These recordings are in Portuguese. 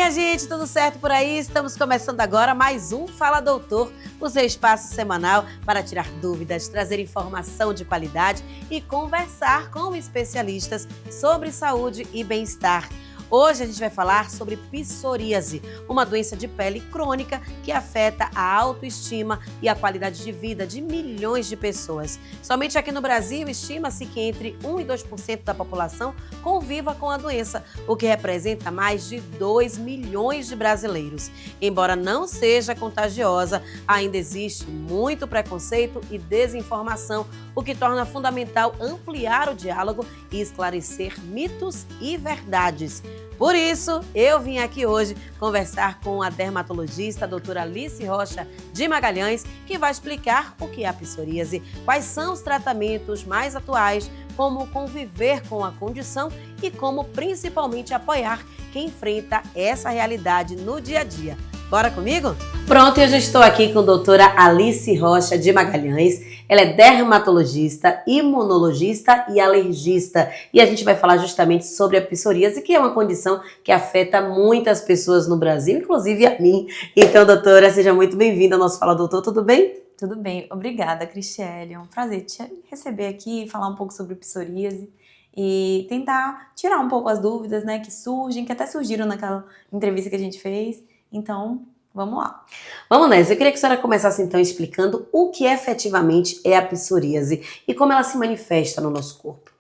minha gente, tudo certo por aí? Estamos começando agora mais um Fala Doutor, o seu espaço semanal para tirar dúvidas, trazer informação de qualidade e conversar com especialistas sobre saúde e bem-estar. Hoje a gente vai falar sobre psoríase, uma doença de pele crônica que afeta a autoestima e a qualidade de vida de milhões de pessoas. Somente aqui no Brasil, estima-se que entre 1 e 2% da população conviva com a doença, o que representa mais de 2 milhões de brasileiros. Embora não seja contagiosa, ainda existe muito preconceito e desinformação, o que torna fundamental ampliar o diálogo e esclarecer mitos e verdades. Por isso, eu vim aqui hoje conversar com a dermatologista, a doutora Alice Rocha de Magalhães, que vai explicar o que é a psoríase, quais são os tratamentos mais atuais, como conviver com a condição e como principalmente apoiar quem enfrenta essa realidade no dia a dia. Bora comigo? Pronto, eu já estou aqui com a doutora Alice Rocha de Magalhães. Ela é dermatologista, imunologista e alergista. E a gente vai falar justamente sobre a psoríase, que é uma condição que afeta muitas pessoas no Brasil, inclusive a mim. Então, doutora, seja muito bem-vinda ao nosso Fala Doutor, tudo bem? Tudo bem, obrigada, Cristiele. É um prazer te receber aqui, falar um pouco sobre psoríase e tentar tirar um pouco as dúvidas, né, que surgem, que até surgiram naquela entrevista que a gente fez. Então, vamos lá. Vamos nessa. Eu queria que a senhora começasse então explicando o que efetivamente é a psoríase e como ela se manifesta no nosso corpo.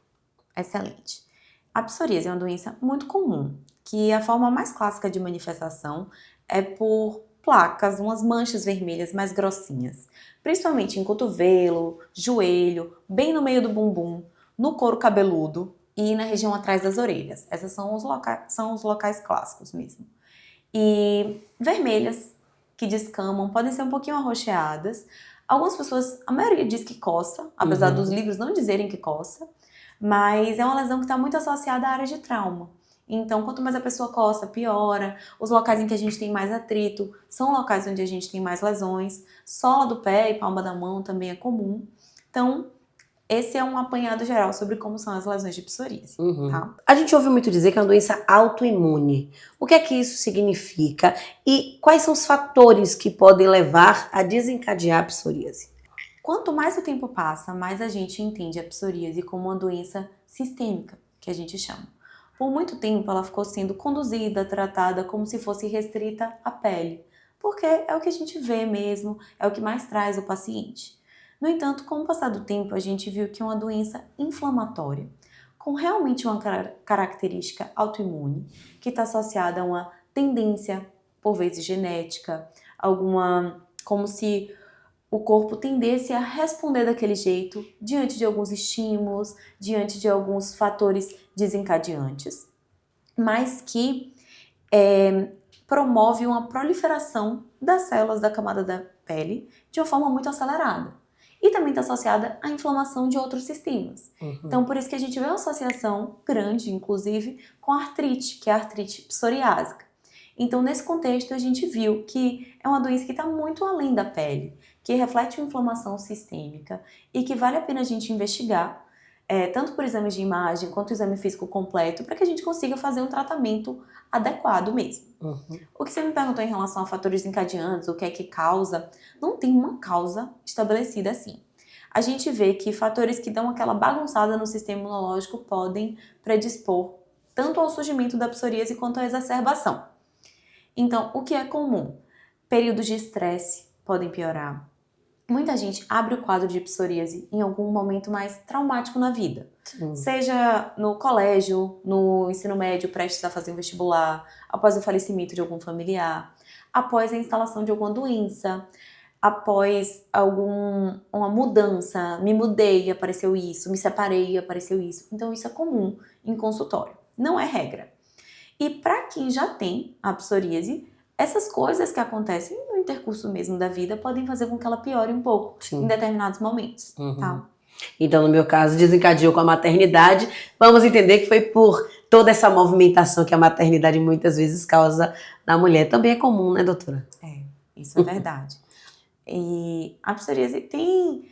Excelente. A psoríase é uma doença muito comum, que a forma mais clássica de manifestação é por placas, umas manchas vermelhas mais grossinhas, principalmente em cotovelo, joelho, bem no meio do bumbum, no couro cabeludo e na região atrás das orelhas. Esses são os locais clássicos mesmo. E vermelhas, que descamam, podem ser um pouquinho arroxeadas. Algumas pessoas, a maioria diz que coça, apesar dos livros não dizerem que coça, mas é uma lesão que está muito associada à área de trauma. Então, quanto mais a pessoa coça, piora. Os locais em que a gente tem mais atrito são locais onde a gente tem mais lesões. Sola do pé e palma da mão também é comum. Então, esse é um apanhado geral sobre como são as lesões de psoríase, tá? A gente ouve muito dizer que é uma doença autoimune. O que é que isso significa e quais são os fatores que podem levar a desencadear a psoríase? Quanto mais o tempo passa, mais a gente entende a psoríase como uma doença sistêmica, que a gente chama. Por muito tempo ela ficou sendo conduzida, tratada como se fosse restrita à pele, porque é o que a gente vê mesmo, é o que mais traz o paciente. No entanto, com o passar do tempo, a gente viu que é uma doença inflamatória, com realmente uma característica autoimune, que está associada a uma tendência, por vezes genética, como se o corpo tendesse a responder daquele jeito diante de alguns estímulos, diante de alguns fatores desencadeantes, mas que promove uma proliferação das células da camada da pele de uma forma muito acelerada. E também está associada à inflamação de outros sistemas. Então, por isso que a gente vê uma associação grande, inclusive, com a artrite, que é a artrite psoriásica. Então, nesse contexto, a gente viu que é uma doença que está muito além da pele, que reflete uma inflamação sistêmica e que vale a pena a gente investigar, tanto por exames de imagem quanto exame físico completo, para que a gente consiga fazer um tratamento adequado mesmo. O que você me perguntou em relação a fatores desencadeantes, o que é que causa, não tem uma causa estabelecida assim. A gente vê que fatores que dão aquela bagunçada no sistema imunológico podem predispor tanto ao surgimento da psoríase quanto à exacerbação. Então, o que é comum? Períodos de estresse podem piorar. Muita gente abre o quadro de psoríase em algum momento mais traumático na vida. Seja no colégio, no ensino médio, prestes a fazer um vestibular, após o falecimento de algum familiar, após a instalação de alguma doença, após uma mudança, me mudei, apareceu isso, me separei, apareceu isso. Então isso é comum em consultório, não é regra. E para quem já tem a psoríase, essas coisas que acontecem no intercurso mesmo da vida podem fazer com que ela piore um pouco em determinados momentos, tá? Então, no meu caso, desencadeou com a maternidade. Vamos entender que foi por toda essa movimentação que a maternidade muitas vezes causa na mulher. Também é comum, né, doutora? Isso é verdade. E a psoríase tem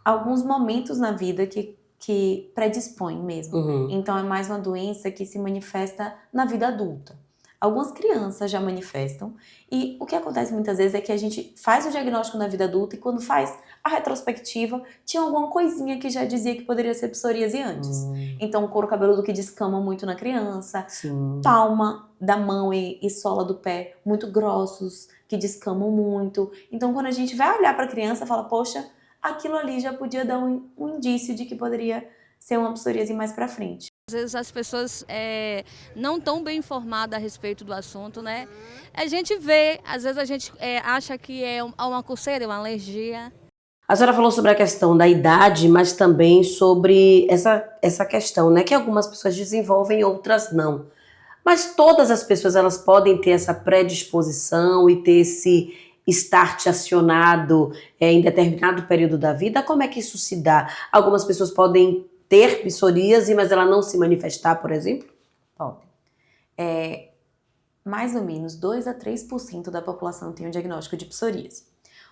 alguns momentos na vida que predispõem mesmo. Então, é mais uma doença que se manifesta na vida adulta. Algumas crianças já manifestam e o que acontece muitas vezes é que a gente faz o diagnóstico na vida adulta e quando faz a retrospectiva, tinha alguma coisinha que já dizia que poderia ser psoríase antes. Então, couro cabeludo que descama muito na criança, palma da mão e sola do pé muito grossos, que descamam muito. Então, quando a gente vai olhar para a criança, fala, poxa, aquilo ali já podia dar um indício de que poderia ser uma psoríase mais para frente. Às vezes as pessoas não estão bem informadas a respeito do assunto, né? A gente vê, às vezes a gente acha que é uma coceira, uma alergia. A senhora falou sobre a questão da idade, mas também sobre essa questão, né? Que algumas pessoas desenvolvem, outras não. Mas todas as pessoas, elas podem ter essa predisposição e ter esse start acionado em determinado período da vida. Como é que isso se dá? Algumas pessoas podem ter psoríase, mas ela não se manifestar, por exemplo? Podem. Mais ou menos 2 a 3% da população tem um diagnóstico de psoríase.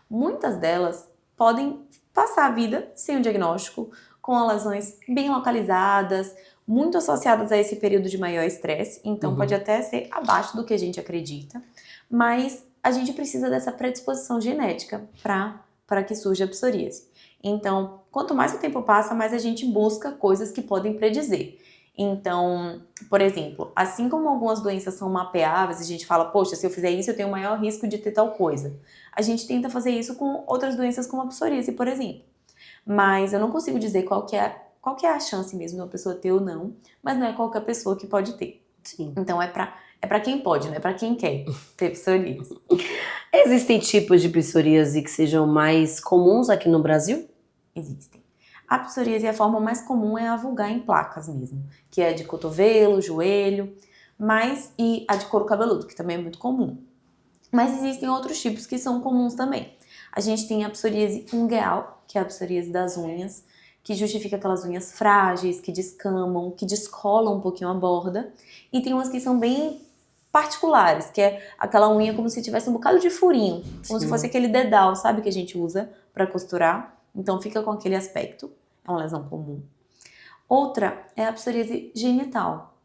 Muitas delas podem passar a vida sem o diagnóstico, com lesões bem localizadas, muito associadas a esse período de maior estresse, então pode até ser abaixo do que a gente acredita, mas a gente precisa dessa predisposição genética para que surja a psoríase. Então, quanto mais o tempo passa, mais a gente busca coisas que podem predizer. Então, por exemplo, assim como algumas doenças são mapeáveis, a gente fala, poxa, se eu fizer isso, eu tenho maior risco de ter tal coisa. A gente tenta fazer isso com outras doenças como a psoríase, por exemplo. Mas eu não consigo dizer qual que é a chance mesmo de uma pessoa ter ou não, mas não é qualquer pessoa que pode ter. Sim. Então é pra quem pode, não é pra quem quer ter psoríase. Existem tipos de psoríase que sejam mais comuns aqui no Brasil? Existem. A psoríase, a forma mais comum é a vulgar em placas mesmo, que é a de cotovelo, joelho, e a de couro cabeludo, que também é muito comum. Mas existem outros tipos que são comuns também. A gente tem a psoríase ungueal, que é a psoríase das unhas, que justifica aquelas unhas frágeis, que descamam, que descolam um pouquinho a borda. E tem umas que são bem particulares, que é aquela unha como se tivesse um bocado de furinho, como se fosse aquele dedal, sabe, que a gente usa para costurar. Então fica com aquele aspecto, é uma lesão comum. Outra é a psoríase genital.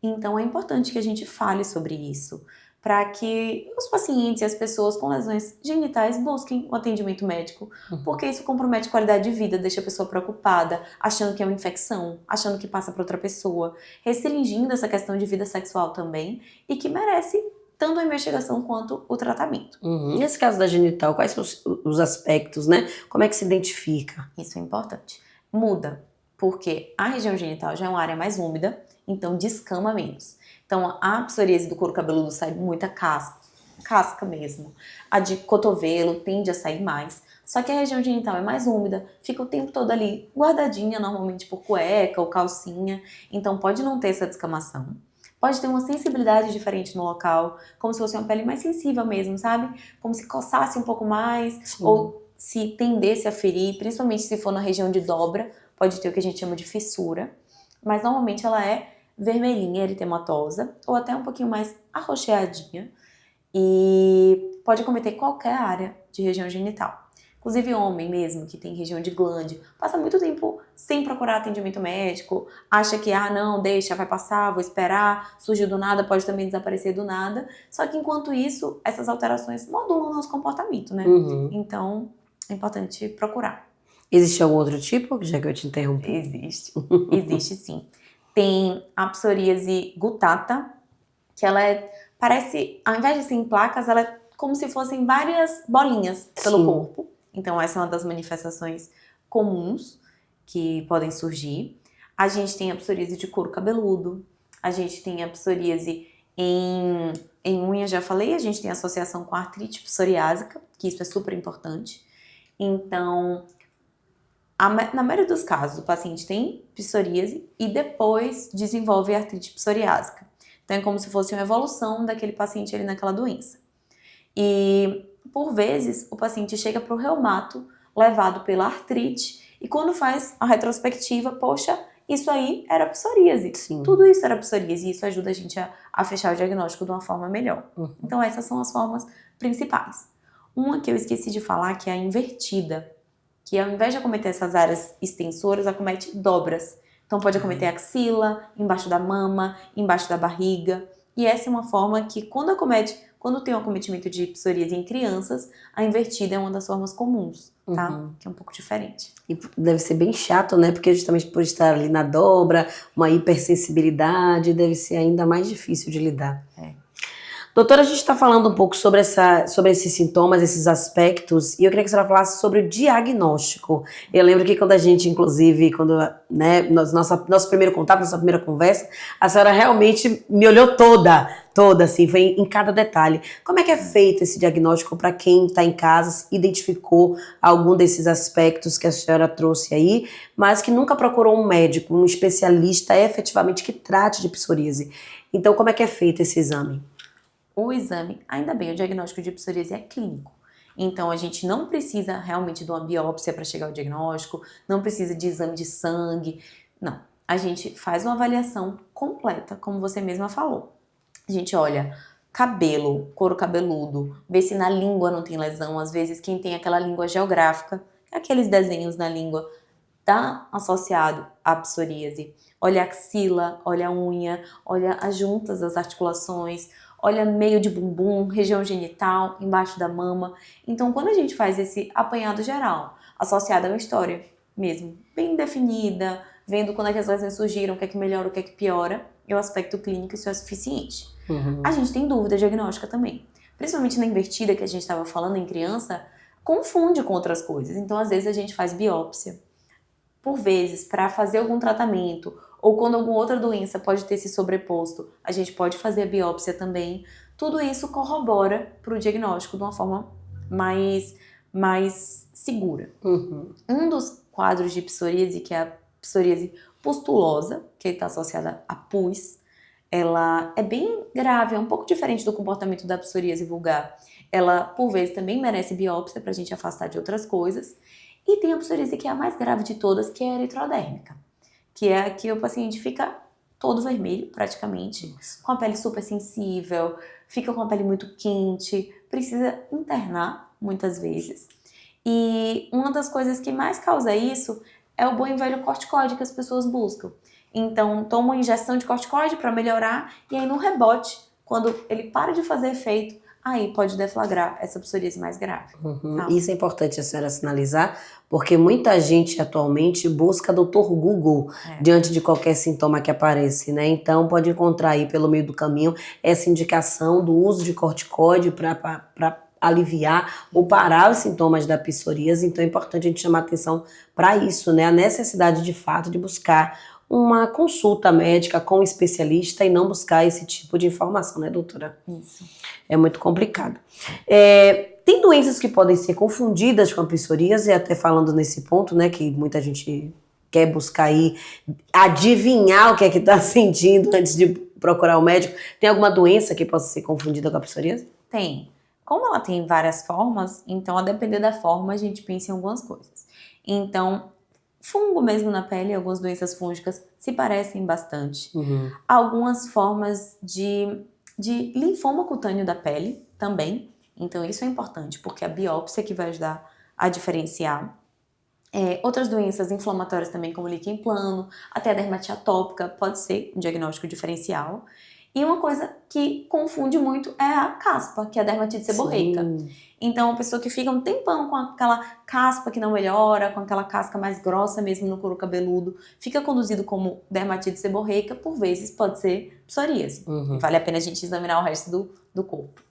Então é importante que a gente fale sobre isso, para que os pacientes e as pessoas com lesões genitais busquem o atendimento médico, porque isso compromete a qualidade de vida, deixa a pessoa preocupada, achando que é uma infecção, achando que passa para outra pessoa, restringindo essa questão de vida sexual também, e que merece tanto a investigação quanto o tratamento. Nesse caso da genital, quais são os aspectos, né? Como é que se identifica? Isso é importante. Muda, porque a região genital já é uma área mais úmida, então descama menos. Então a psoríase do couro cabeludo sai muita casca mesmo. A de cotovelo tende a sair mais. Só que a região genital é mais úmida, fica o tempo todo ali guardadinha, normalmente por cueca ou calcinha, então pode não ter essa descamação. Pode ter uma sensibilidade diferente no local, como se fosse uma pele mais sensível mesmo, sabe? Como se coçasse um pouco mais, Sim. ou se tendesse a ferir, principalmente se for na região de dobra, pode ter o que a gente chama de fissura. Mas normalmente ela é vermelhinha, eritematosa, ou até um pouquinho mais arroxeadinha, e pode acometer qualquer área de região genital. Inclusive homem mesmo, que tem região de glande, passa muito tempo sem procurar atendimento médico, acha que, não, deixa, vai passar, vou esperar, surgiu do nada, pode também desaparecer do nada. Só que enquanto isso, essas alterações modulam o nosso comportamento, né? Então, é importante procurar. Existe algum outro tipo, já que eu te interrompi? Existe sim. Tem a psoríase gutata, que ela parece, ao invés de ser em placas, ela é como se fossem várias bolinhas pelo corpo. Então essa é uma das manifestações comuns que podem surgir. A gente tem a psoríase de couro cabeludo, a gente tem a psoríase em unha, já falei, a gente tem associação com a artrite psoriásica, que isso é super importante. Então, na maioria dos casos, o paciente tem psoríase e depois desenvolve artrite psoriásica. Então é como se fosse uma evolução daquele paciente ali naquela doença. E por vezes o paciente chega para o reumato levado pela artrite e quando faz a retrospectiva, poxa, isso aí era psoríase. Sim. Tudo isso era psoríase e isso ajuda a gente a fechar o diagnóstico de uma forma melhor. Então essas são as formas principais. Uma que eu esqueci de falar, que é a invertida, que ao invés de acometer essas áreas extensoras, acomete dobras. Então pode acometer axila, embaixo da mama, embaixo da barriga. E essa é uma forma que quando tem um acometimento de psoríase em crianças, a invertida é uma das formas comuns, tá? Que é um pouco diferente. E deve ser bem chato, né? Porque justamente por estar ali na dobra, uma hipersensibilidade, deve ser ainda mais difícil de lidar. Doutora, a gente está falando um pouco sobre esses sintomas, esses aspectos, e eu queria que a senhora falasse sobre o diagnóstico. Eu lembro que quando a gente, inclusive, nosso primeiro contato, nossa primeira conversa, a senhora realmente me olhou toda, assim, foi em cada detalhe. Como é que é feito esse diagnóstico para quem está em casa, identificou algum desses aspectos que a senhora trouxe aí, mas que nunca procurou um médico, um especialista efetivamente que trate de psoríase? Então, como é que é feito esse exame? O exame, ainda bem, o diagnóstico de psoríase é clínico. Então, a gente não precisa realmente de uma biópsia para chegar ao diagnóstico, não precisa de exame de sangue, não. A gente faz uma avaliação completa, como você mesma falou. A gente olha cabelo, couro cabeludo, vê se na língua não tem lesão. Às vezes, quem tem aquela língua geográfica, aqueles desenhos na língua, tá associado à psoríase. Olha a axila, olha a unha, olha as juntas das articulações, olha meio de bumbum, região genital, embaixo da mama. Então, quando a gente faz esse apanhado geral, associado a uma história mesmo, bem definida, vendo quando é que as lesões surgiram, o que é que melhora, o que é que piora, e o aspecto clínico, isso é suficiente. A gente tem dúvida diagnóstica também. Principalmente na invertida que a gente estava falando em criança, confunde com outras coisas. Então, às vezes, a gente faz biópsia. Por vezes, para fazer algum tratamento, ou quando alguma outra doença pode ter se sobreposto, a gente pode fazer a biópsia também. Tudo isso corrobora para o diagnóstico de uma forma mais segura. Um dos quadros de psoríase, que é a psoríase pustulosa, que está associada a pus, ela é bem grave, é um pouco diferente do comportamento da psoríase vulgar. Ela, por vezes, também merece biópsia para a gente afastar de outras coisas. E tem a psoríase que é a mais grave de todas, que é a eritrodérmica, que é a que o paciente fica todo vermelho, praticamente, com a pele super sensível, fica com a pele muito quente, precisa internar muitas vezes. E uma das coisas que mais causa isso é o bom e velho corticoide que as pessoas buscam. Então, toma uma injeção de corticoide para melhorar, e aí no rebote, quando ele para de fazer efeito, aí pode deflagrar essa psoríase mais grave. Isso é importante a senhora sinalizar, porque muita gente atualmente busca Dr. Google diante de qualquer sintoma que aparece, né? Então pode encontrar aí pelo meio do caminho essa indicação do uso de corticoide para aliviar ou parar os sintomas da psoríase. Então é importante a gente chamar atenção para isso, né? A necessidade de fato de buscar uma consulta médica com um especialista e não buscar esse tipo de informação, né, doutora? Isso. É muito complicado. Tem doenças que podem ser confundidas com a psoríase, até falando nesse ponto, né, que muita gente quer buscar aí adivinhar o que é que está sentindo antes de procurar o médico. Tem alguma doença que possa ser confundida com a psoríase? Tem. Como ela tem várias formas, então a depender da forma a gente pensa em algumas coisas. Então, fungo mesmo na pele, algumas doenças fúngicas se parecem bastante. Algumas formas de linfoma cutâneo da pele também. Então isso é importante, porque a biópsia que vai ajudar a diferenciar. Outras doenças inflamatórias também, como líquen plano, até a dermatite atópica, pode ser um diagnóstico diferencial. E uma coisa que confunde muito é a caspa, que é a dermatite seborreica. Então, a pessoa que fica um tempão com aquela caspa que não melhora, com aquela casca mais grossa mesmo no couro cabeludo, fica conduzido como dermatite seborreica, por vezes pode ser psoríase. Vale a pena a gente examinar o resto do corpo.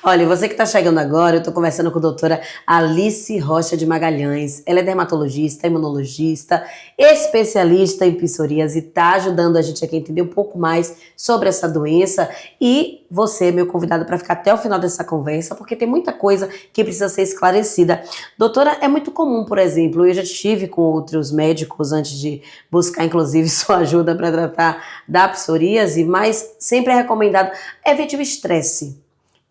Olha, você que está chegando agora, eu estou conversando com a doutora Alice Rocha de Magalhães. Ela é dermatologista, imunologista, especialista em psoríase, está ajudando a gente aqui a entender um pouco mais sobre essa doença. E você é meu convidado para ficar até o final dessa conversa, porque tem muita coisa que precisa ser esclarecida. Doutora, é muito comum, por exemplo, eu já estive com outros médicos antes de buscar, inclusive, sua ajuda para tratar da psoríase, mas sempre é recomendado evite o estresse.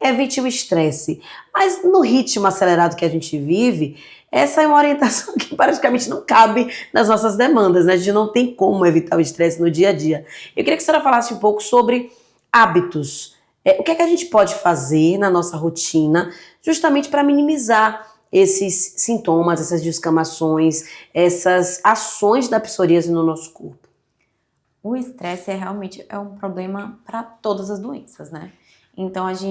Evite o estresse. Mas no ritmo acelerado que a gente vive, essa é uma orientação que praticamente não cabe nas nossas demandas, né? A gente não tem como evitar o estresse no dia a dia. Eu queria que a senhora falasse um pouco sobre hábitos. O que é que a gente pode fazer na nossa rotina justamente para minimizar esses sintomas, essas descamações, essas ações da psoríase no nosso corpo? O estresse realmente é um problema para todas as doenças, né? Então, às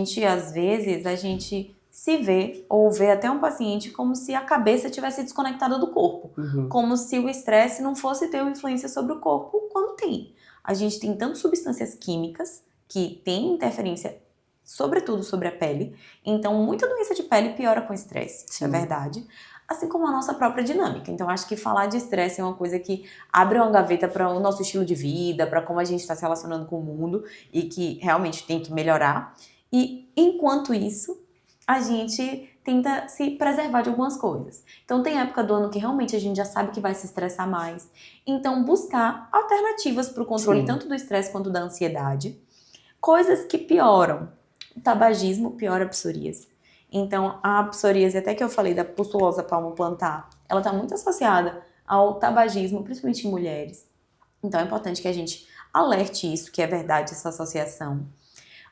vezes, a gente se vê ou vê até um paciente como se a cabeça tivesse desconectada do corpo. Como se o estresse não fosse ter uma influência sobre o corpo quando tem. A gente tem tanto substâncias químicas que têm interferência, sobretudo sobre a pele. Então, muita doença de pele piora com estresse, isso é verdade. Assim como a nossa própria dinâmica. Então, acho que falar de estresse é uma coisa que abre uma gaveta para o nosso estilo de vida, para como a gente está se relacionando com o mundo e que realmente tem que melhorar. E, enquanto isso, a gente tenta se preservar de algumas coisas. Então, tem época do ano que realmente a gente já sabe que vai se estressar mais. Então, buscar alternativas para o controle tanto do estresse quanto da ansiedade. Coisas que pioram. O tabagismo piora a psoríase. Então, a psoríase, até que eu falei da pustulosa palmoplantar, ela está muito associada ao tabagismo, principalmente em mulheres. Então, é importante que a gente alerte isso, que é verdade essa associação.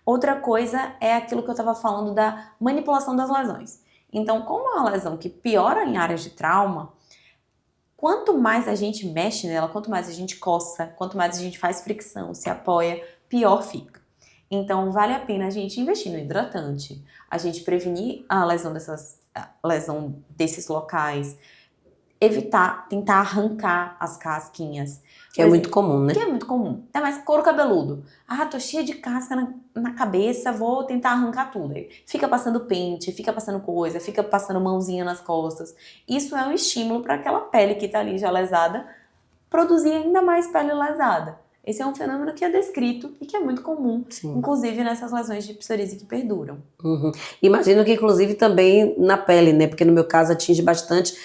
Outra coisa é aquilo que eu estava falando da manipulação das lesões. Então, como é uma lesão que piora em áreas de trauma, quanto mais a gente mexe nela, quanto mais a gente coça, quanto mais a gente faz fricção, se apoia, pior fica. Então, vale a pena a gente investir no hidratante, a gente prevenir a lesão desses locais, evitar, tentar arrancar as casquinhas. Que é muito comum, né? Que é muito comum. Até mais couro cabeludo. Ah, tô cheia de casca na cabeça, vou tentar arrancar tudo. Aí fica passando pente, fica passando coisa, fica passando mãozinha nas costas. Isso é um estímulo para aquela pele que tá ali já lesada, produzir ainda mais pele lesada. Esse é um fenômeno que é descrito e que é muito comum, inclusive nessas lesões de psoríase que perduram. Imagino que inclusive também na pele, né? Porque no meu caso atinge bastante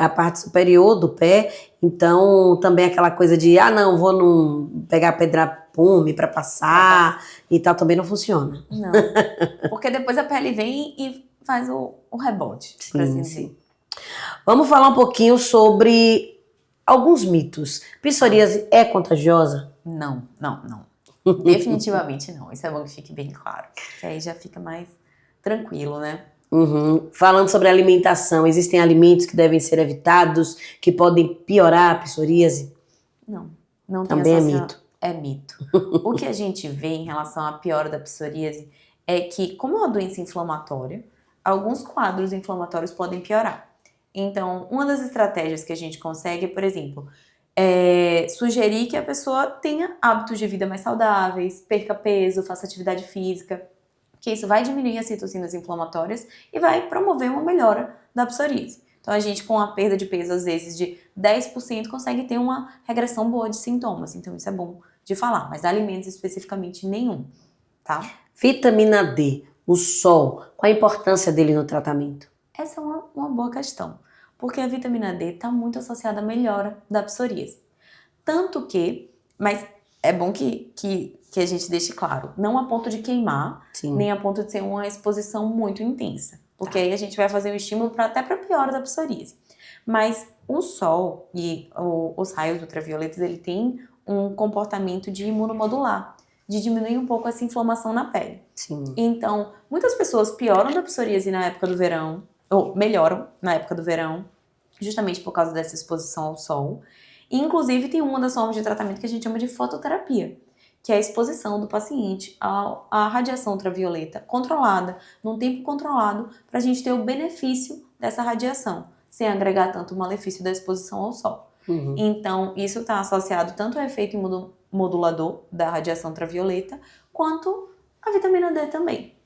a parte superior do pé, então também aquela coisa de, não, vou pegar pedra-pume para passar e tal, também não funciona. Não, porque depois a pele vem e faz o rebote, por assim dizer. Vamos falar um pouquinho sobre alguns mitos. Psoríase é contagiosa? Não. Definitivamente não. Isso é bom que fique bem claro. Que aí já fica mais tranquilo, né? Falando sobre alimentação, existem alimentos que devem ser evitados, que podem piorar a psoríase? Não tem Também é mito. É mito. O que a gente vê em relação à piora da psoríase é que, como é uma doença inflamatória, alguns quadros inflamatórios podem piorar. Então, uma das estratégias que a gente consegue, por exemplo, sugerir que a pessoa tenha hábitos de vida mais saudáveis, perca peso, faça atividade física, porque isso vai diminuir as citocinas inflamatórias e vai promover uma melhora da psoríase. Então, a gente, com a perda de peso, às vezes, de 10%, consegue ter uma regressão boa de sintomas. Então, isso é bom de falar, mas alimentos especificamente nenhum, tá? Vitamina D, o sol, qual a importância dele no tratamento? Essa é uma boa questão. Porque a vitamina D está muito associada à melhora da psoríase. Tanto que, mas é bom que a gente deixe claro, não a ponto de queimar, nem a ponto de ser uma exposição muito intensa. Porque aí a gente vai fazer um estímulo até para piora da psoríase. Mas o sol e os raios ultravioletas, ele tem um comportamento de imunomodular, de diminuir um pouco essa inflamação na pele. Então, muitas pessoas pioram da psoríase na época do verão, ou melhoram na época do verão, justamente por causa dessa exposição ao sol. E, inclusive, tem uma das formas de tratamento que a gente chama de fototerapia, que é a exposição do paciente à radiação ultravioleta controlada, num tempo controlado, para a gente ter o benefício dessa radiação, sem agregar tanto o malefício da exposição ao sol. Então, isso está associado tanto ao efeito imunomodulador da radiação ultravioleta, quanto a vitamina D também.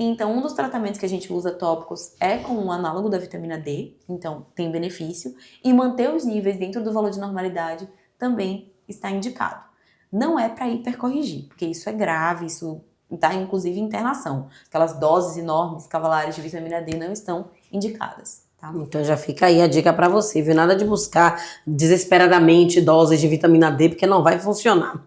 Então, um dos tratamentos que a gente usa tópicos é com um análogo da vitamina D, então tem benefício, e manter os níveis dentro do valor de normalidade também está indicado. Não é para hipercorrigir, porque isso é grave, isso dá inclusive internação. Aquelas doses enormes, cavalares de vitamina D não estão indicadas. Tá? Então já fica aí a dica para você, viu? Nada de buscar desesperadamente doses de vitamina D, porque não vai funcionar.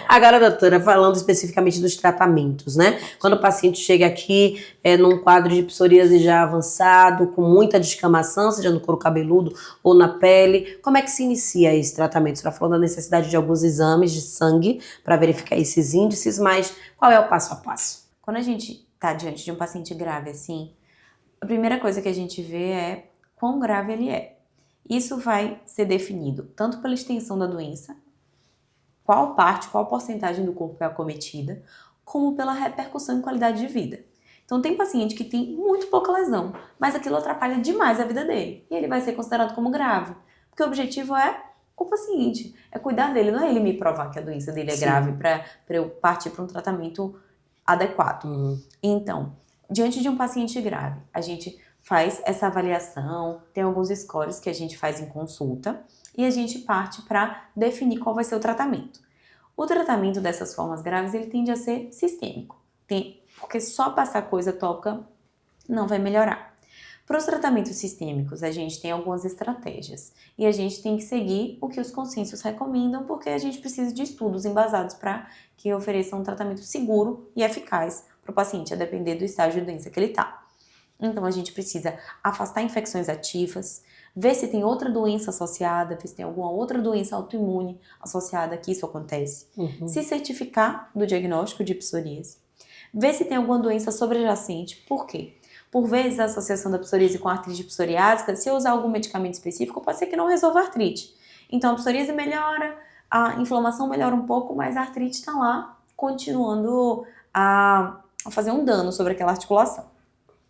Agora, doutora, falando especificamente dos tratamentos, né? Quando o paciente chega aqui num quadro de psoríase já avançado, com muita descamação, seja no couro cabeludo ou na pele, como é que se inicia esse tratamento? Você está falando da necessidade de alguns exames de sangue para verificar esses índices, mas qual é o passo a passo? Quando a gente está diante de um paciente grave assim, A primeira coisa que a gente vê é quão grave ele é. Isso vai ser definido tanto pela extensão da doença, qual porcentagem do corpo é acometida, como pela repercussão em qualidade de vida. Então tem paciente que tem muito pouca lesão, mas aquilo atrapalha demais a vida dele. E ele vai ser considerado como grave. Porque o objetivo é o paciente, é cuidar dele, não é ele me provar que a doença dele é grave para eu partir para um tratamento adequado. Então, diante de um paciente grave, a gente faz essa avaliação, tem alguns scores que a gente faz em consulta e a gente parte para definir qual vai ser o tratamento. O tratamento dessas formas graves, ele tende a ser sistêmico, porque só passar coisa tópica não vai melhorar. Para os tratamentos sistêmicos, a gente tem algumas estratégias e a gente tem que seguir o que os consensos recomendam, porque a gente precisa de estudos embasados para que ofereçam um tratamento seguro e eficaz para o paciente, a depender do estágio de doença que ele está. Então, a gente precisa afastar infecções ativas, ver se tem outra doença associada, ver se tem alguma outra doença autoimune associada que isso acontece, se certificar do diagnóstico de psoríase, ver se tem alguma doença sobrejacente. Por quê? Por vezes, a associação da psoríase com a artrite psoriásica, se eu usar algum medicamento específico, pode ser que não resolva a artrite. Então, a psoríase melhora, a inflamação melhora um pouco, mas a artrite está lá, continuando a fazer um dano sobre aquela articulação.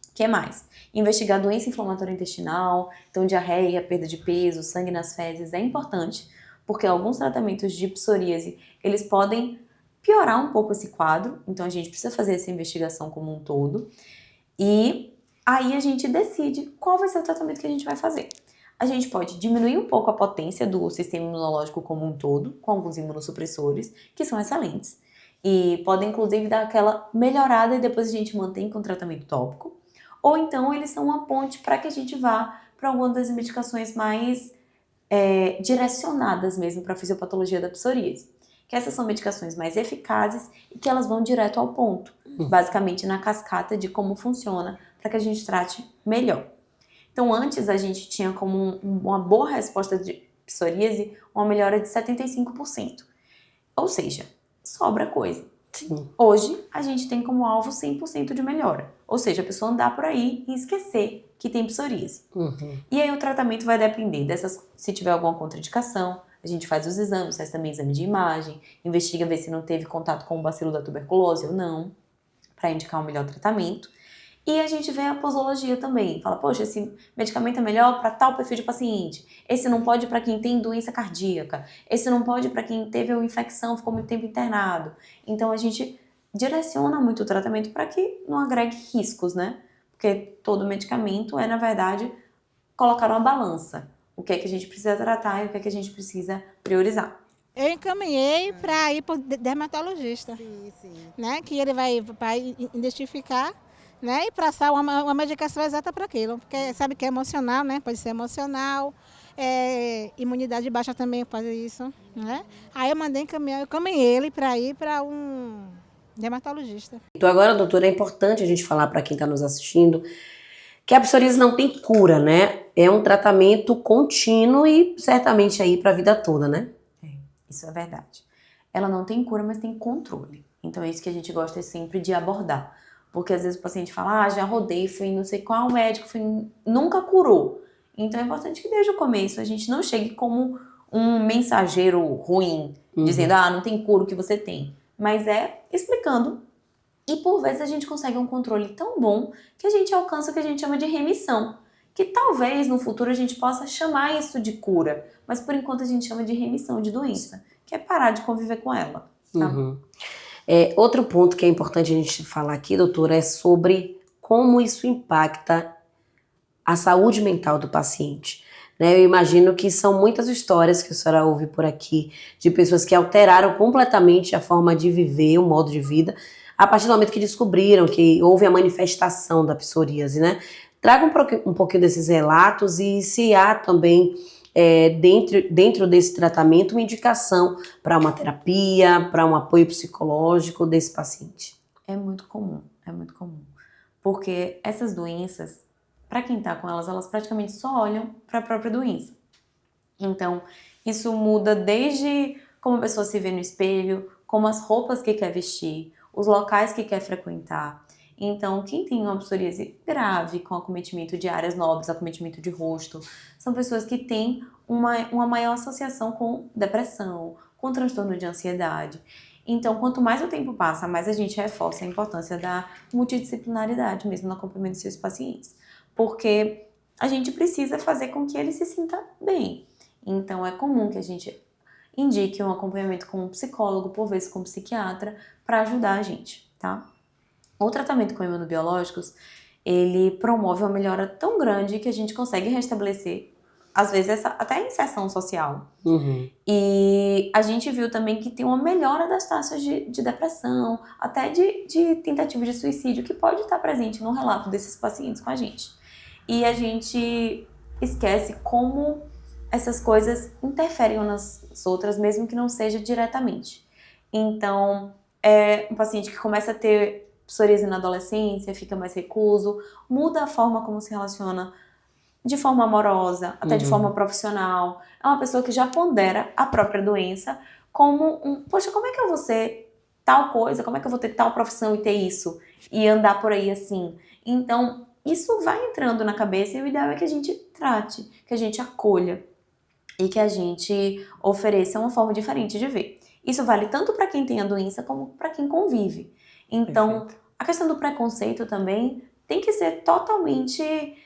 O que mais? Investigar doença inflamatória intestinal, então diarreia, perda de peso, sangue nas fezes é importante, porque alguns tratamentos de psoríase, eles podem piorar um pouco esse quadro, então a gente precisa fazer essa investigação como um todo. E aí a gente decide qual vai ser o tratamento que a gente vai fazer. A gente pode diminuir um pouco a potência do sistema imunológico como um todo, com alguns imunossupressores, que são excelentes. E podem, inclusive, dar aquela melhorada e depois a gente mantém com o tratamento tópico. Ou então eles são uma ponte para que a gente vá para alguma das medicações mais direcionadas mesmo para a fisiopatologia da psoríase. Que essas são medicações mais eficazes e que elas vão direto ao ponto, basicamente na cascata de como funciona, para que a gente trate melhor. Então antes a gente tinha como uma boa resposta de psoríase uma melhora de 75%. Ou seja, sobra coisa. Sim. Hoje, a gente tem como alvo 100% de melhora. Ou seja, a pessoa andar por aí e esquecer que tem psoríase. E aí o tratamento vai depender se tiver alguma contraindicação, a gente faz os exames, faz também exame de imagem, investiga ver se não teve contato com o bacilo da tuberculose ou não, para indicar um melhor tratamento. E a gente vê a posologia também. Fala, poxa, esse medicamento é melhor para tal perfil de paciente. Esse não pode para quem tem doença cardíaca. Esse não pode para quem teve uma infecção, ficou muito tempo internado. Então a gente direciona muito o tratamento para que não agregue riscos, né? Porque todo medicamento é, na verdade, colocar uma balança. O que é que a gente precisa tratar e o que é que a gente precisa priorizar. Eu encaminhei para ir para o dermatologista, né? Que ele vai identificar, né, e passar uma medicação exata para aquilo, porque sabe que é emocional, né? Pode ser emocional, imunidade baixa também faz isso, né? Aí eu encaminhei ele para ir para um dermatologista. Então agora, doutora, é importante a gente falar para quem está nos assistindo que a psoríase não tem cura, né? É um tratamento contínuo e certamente aí para a vida toda, né? Isso é verdade. Ela não tem cura, mas tem controle. Então é isso que a gente gosta sempre de abordar. Porque às vezes o paciente fala, já rodei, fui em não sei qual médico, nunca curou. Então é importante que desde o começo a gente não chegue como um mensageiro ruim, dizendo, não tem cura o que você tem. Mas explicando. E por vezes a gente consegue um controle tão bom que a gente alcança o que a gente chama de remissão. Que talvez no futuro a gente possa chamar isso de cura. Mas por enquanto a gente chama de remissão de doença. Que é parar de conviver com ela. Tá? Outro ponto que é importante a gente falar aqui, doutora, é sobre como isso impacta a saúde mental do paciente. Né? Eu imagino que são muitas histórias que a senhora ouve por aqui de pessoas que alteraram completamente a forma de viver, o modo de vida, a partir do momento que descobriram que houve a manifestação da psoríase, né? Traga um pouquinho desses relatos e se há também dentro desse tratamento uma indicação para uma terapia, para um apoio psicológico desse paciente. É muito comum. Porque essas doenças, para quem está com elas, elas praticamente só olham para a própria doença. Então, isso muda desde como a pessoa se vê no espelho, como as roupas que quer vestir, os locais que quer frequentar. Então, quem tem uma psoríase grave, com acometimento de áreas nobres, acometimento de rosto, são pessoas que têm uma maior associação com depressão, com transtorno de ansiedade. Então, quanto mais o tempo passa, mais a gente reforça a importância da multidisciplinaridade mesmo no acompanhamento dos seus pacientes. Porque a gente precisa fazer com que ele se sinta bem. Então, é comum que a gente indique um acompanhamento com um psicólogo, por vezes com um psiquiatra, para ajudar a gente, tá? O tratamento com imunobiológicos, ele promove uma melhora tão grande que a gente consegue restabelecer, às vezes, até a inserção social. E a gente viu também que tem uma melhora das taxas de depressão, até de tentativa de suicídio, que pode estar presente no relato desses pacientes com a gente. E a gente esquece como essas coisas interferem umas nas outras, mesmo que não seja diretamente. Então, é um paciente que começa a ter psoríase na adolescência, fica mais recluso, muda a forma como se relaciona de forma amorosa, até de forma profissional. É uma pessoa que já pondera a própria doença como poxa, como é que eu vou ser tal coisa? Como é que eu vou ter tal profissão e ter isso? E andar por aí assim. Então, isso vai entrando na cabeça e o ideal é que a gente trate, que a gente acolha e que a gente ofereça uma forma diferente de ver. Isso vale tanto para quem tem a doença como para quem convive. Então, a questão do preconceito também tem que ser totalmente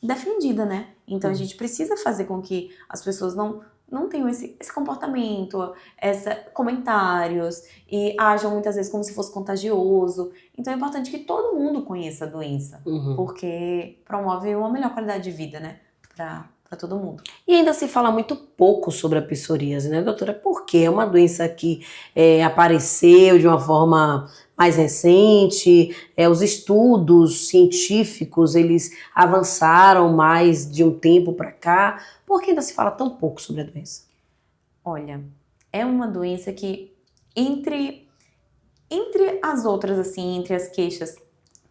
defendida, né? Então, a gente precisa fazer com que as pessoas não tenham esse comportamento, comentários, e ajam muitas vezes como se fosse contagioso. Então, é importante que todo mundo conheça a doença, porque promove uma melhor qualidade de vida, né? Para todo mundo. E ainda se fala muito pouco sobre a psoríase, né, doutora? Porque é uma doença que apareceu de uma forma mais recente, os estudos científicos, eles avançaram mais de um tempo para cá. Por que ainda se fala tão pouco sobre a doença? Olha, é uma doença que, entre as outras, assim, entre as queixas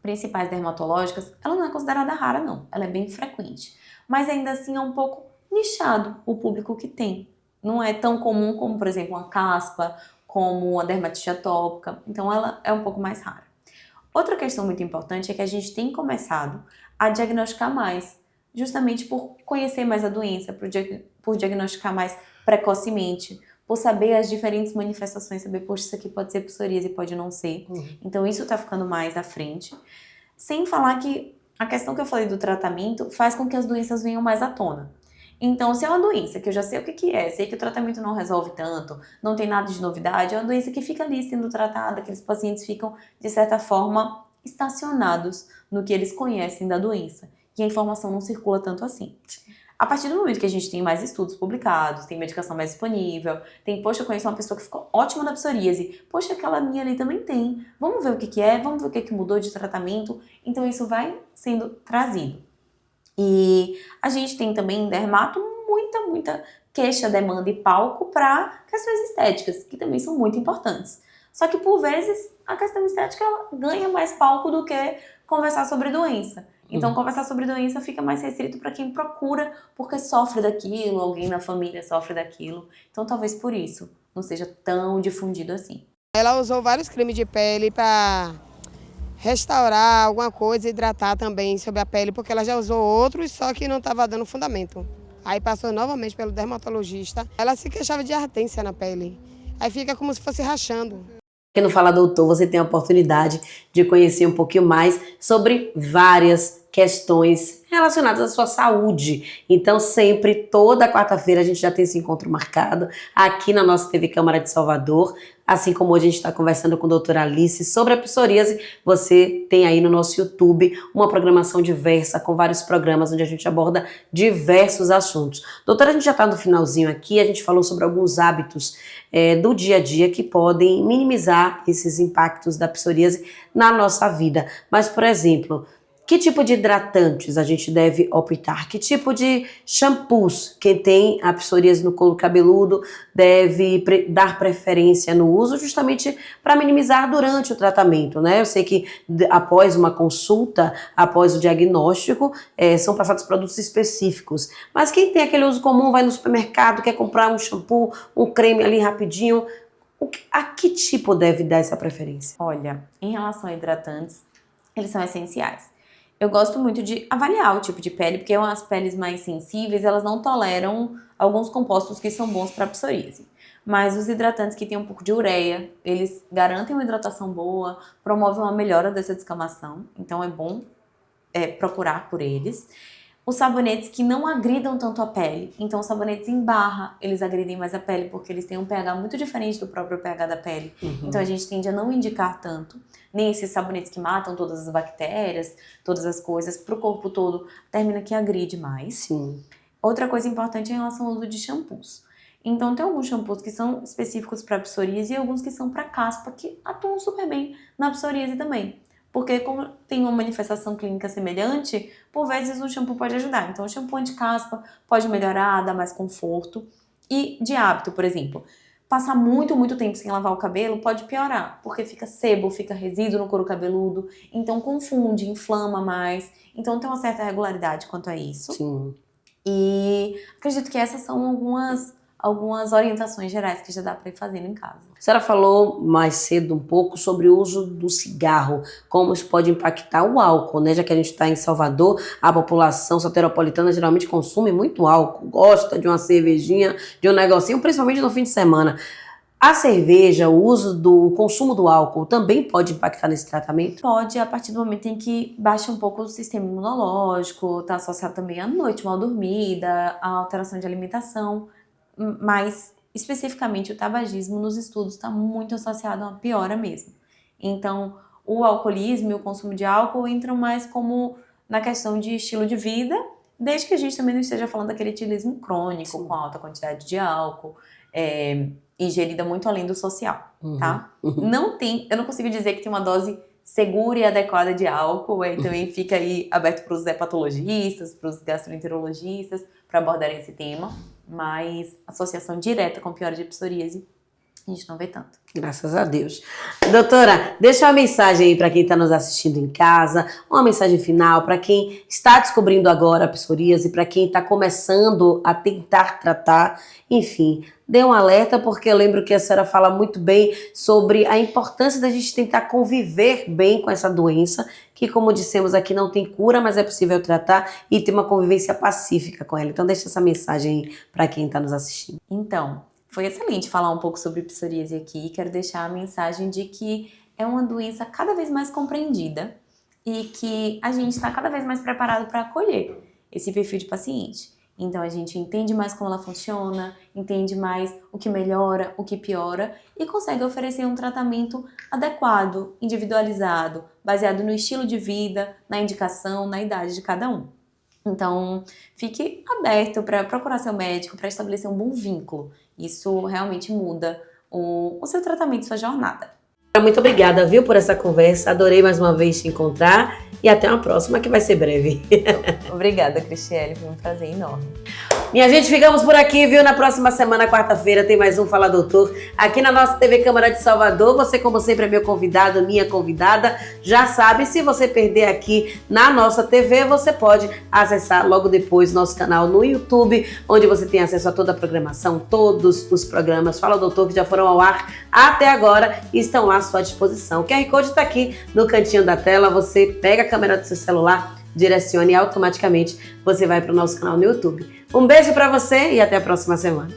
principais dermatológicas, ela não é considerada rara, não. Ela é bem frequente. Mas ainda assim é um pouco nichado o público que tem. Não é tão comum como, por exemplo, uma caspa, como uma dermatite atópica. Então ela é um pouco mais rara. Outra questão muito importante é que a gente tem começado a diagnosticar mais, justamente por conhecer mais a doença, por diagnosticar mais precocemente, por saber as diferentes manifestações, saber, poxa, isso aqui pode ser psoríase e pode não ser. Então isso tá ficando mais à frente. Sem falar que a questão que eu falei do tratamento faz com que as doenças venham mais à tona. Então, se é uma doença que eu já sei o que é, sei que o tratamento não resolve tanto, não tem nada de novidade, é uma doença que fica ali sendo tratada, aqueles pacientes ficam, de certa forma, estacionados no que eles conhecem da doença. E a informação não circula tanto assim. A partir do momento que a gente tem mais estudos publicados, tem medicação mais disponível, poxa, eu conheço uma pessoa que ficou ótima da psoríase, poxa, aquela minha ali também tem, vamos ver o que é, vamos ver o que mudou de tratamento. Então isso vai sendo trazido. E a gente tem também em dermato muita queixa, demanda e palco para questões estéticas, que também são muito importantes. Só que por vezes a questão estética ela ganha mais palco do que conversar sobre doença. Então, conversar sobre doença fica mais restrito para quem procura, porque sofre daquilo, alguém na família sofre daquilo. Então, talvez por isso não seja tão difundido assim. Ela usou vários cremes de pele para restaurar alguma coisa, hidratar também sobre a pele, porque ela já usou outros, só que não estava dando fundamento. Aí passou novamente pelo dermatologista. Ela se queixava de ardência na pele. Aí fica como se fosse rachando. Aqui no Fala Doutor você tem a oportunidade de conhecer um pouquinho mais sobre várias questões relacionadas à sua saúde. Então sempre, toda quarta-feira a gente já tem esse encontro marcado aqui na nossa TV Câmara de Salvador. Assim como hoje a gente está conversando com a doutora Alice sobre a psoríase, você tem aí no nosso YouTube uma programação diversa com vários programas onde a gente aborda diversos assuntos. Doutora, a gente já está no finalzinho aqui, a gente falou sobre alguns hábitos do dia a dia que podem minimizar esses impactos da psoríase na nossa vida. Mas, por exemplo, que tipo de hidratantes a gente deve optar? Que tipo de shampoos quem tem a psoríase no couro cabeludo deve dar preferência no uso, justamente para minimizar durante o tratamento, né? Eu sei que após uma consulta, após o diagnóstico, são passados produtos específicos. Mas quem tem aquele uso comum, vai no supermercado, quer comprar um shampoo, um creme ali rapidinho, A que tipo deve dar essa preferência? Olha, em relação a hidratantes, eles são essenciais. Eu gosto muito de avaliar o tipo de pele, porque as peles mais sensíveis, elas não toleram alguns compostos que são bons para psoríase. Mas os hidratantes que têm um pouco de ureia, eles garantem uma hidratação boa, promovem uma melhora dessa descamação, então é bom procurar por eles. Os sabonetes que não agridam tanto a pele, então os sabonetes em barra, eles agridem mais a pele porque eles têm um pH muito diferente do próprio pH da pele. Então a gente tende a não indicar tanto, nem esses sabonetes que matam todas as bactérias, todas as coisas, pro corpo todo, termina que agride mais. Sim. Outra coisa importante é em relação ao uso de shampoos. Então tem alguns shampoos que são específicos para psoríase e alguns que são para caspa, que atuam super bem na psoríase também. Porque como tem uma manifestação clínica semelhante, por vezes o shampoo pode ajudar. Então o shampoo anti-caspa pode melhorar, dar mais conforto. E de hábito, por exemplo, passar muito tempo sem lavar o cabelo pode piorar, porque fica sebo, fica resíduo no couro cabeludo, então confunde, inflama mais. Então tem uma certa regularidade quanto a isso. Sim. E acredito que essas são algumas orientações gerais que já dá para ir fazendo em casa. A senhora falou mais cedo um pouco sobre o uso do cigarro, como isso pode impactar o álcool, né? Já que a gente está em Salvador, a população soteropolitana geralmente consome muito álcool, gosta de uma cervejinha, de um negocinho, principalmente no fim de semana. A cerveja, o consumo do álcool também pode impactar nesse tratamento? Pode, a partir do momento em que baixa um pouco o sistema imunológico, está associado também à noite mal dormida, à alteração de alimentação, mas especificamente o tabagismo nos estudos está muito associado a uma piora mesmo. Então, o alcoolismo e o consumo de álcool entram mais como na questão de estilo de vida, desde que a gente também não esteja falando daquele etilismo crônico, com alta quantidade de álcool, ingerida muito além do social, tá? Eu não consigo dizer que tem uma dose segura e adequada de álcool, também fica aí aberto para os hepatologistas, para os gastroenterologistas, para abordarem esse tema, mas associação direta com piora de psoríase, a gente não vê tanto. Graças a Deus. Doutora, deixa uma mensagem aí para quem está nos assistindo em casa, uma mensagem final para quem está descobrindo agora a psoríase, para quem está começando a tentar tratar, enfim, dê um alerta, porque eu lembro que a senhora fala muito bem sobre a importância da gente tentar conviver bem com essa doença, que como dissemos aqui não tem cura, mas é possível tratar e ter uma convivência pacífica com ela. Então deixa essa mensagem aí para quem está nos assistindo. Então, foi excelente falar um pouco sobre psoríase aqui. Quero deixar a mensagem de que é uma doença cada vez mais compreendida e que a gente está cada vez mais preparado para acolher esse perfil de paciente. Então a gente entende mais como ela funciona, entende mais o que melhora, o que piora e consegue oferecer um tratamento adequado, individualizado, baseado no estilo de vida, na indicação, na idade de cada um. Então, fique aberto para procurar seu médico, para estabelecer um bom vínculo. Isso realmente muda o seu tratamento, sua jornada. Muito obrigada, viu, por essa conversa. Adorei mais uma vez te encontrar e até uma próxima, que vai ser breve. Obrigada, Cristiele. Foi um prazer enorme. Minha gente, ficamos por aqui, viu? Na próxima semana, quarta-feira, tem mais um Fala Doutor aqui na nossa TV Câmara de Salvador. Você, como sempre, é meu convidado, minha convidada. Já sabe, se você perder aqui na nossa TV, você pode acessar logo depois nosso canal no YouTube, onde você tem acesso a toda a programação, todos os programas Fala Doutor que já foram ao ar até agora e estão lá à sua disposição. O QR Code está aqui no cantinho da tela. Você pega a câmera do seu celular, direcione e automaticamente você vai para o nosso canal no YouTube. Um beijo para você e até a próxima semana.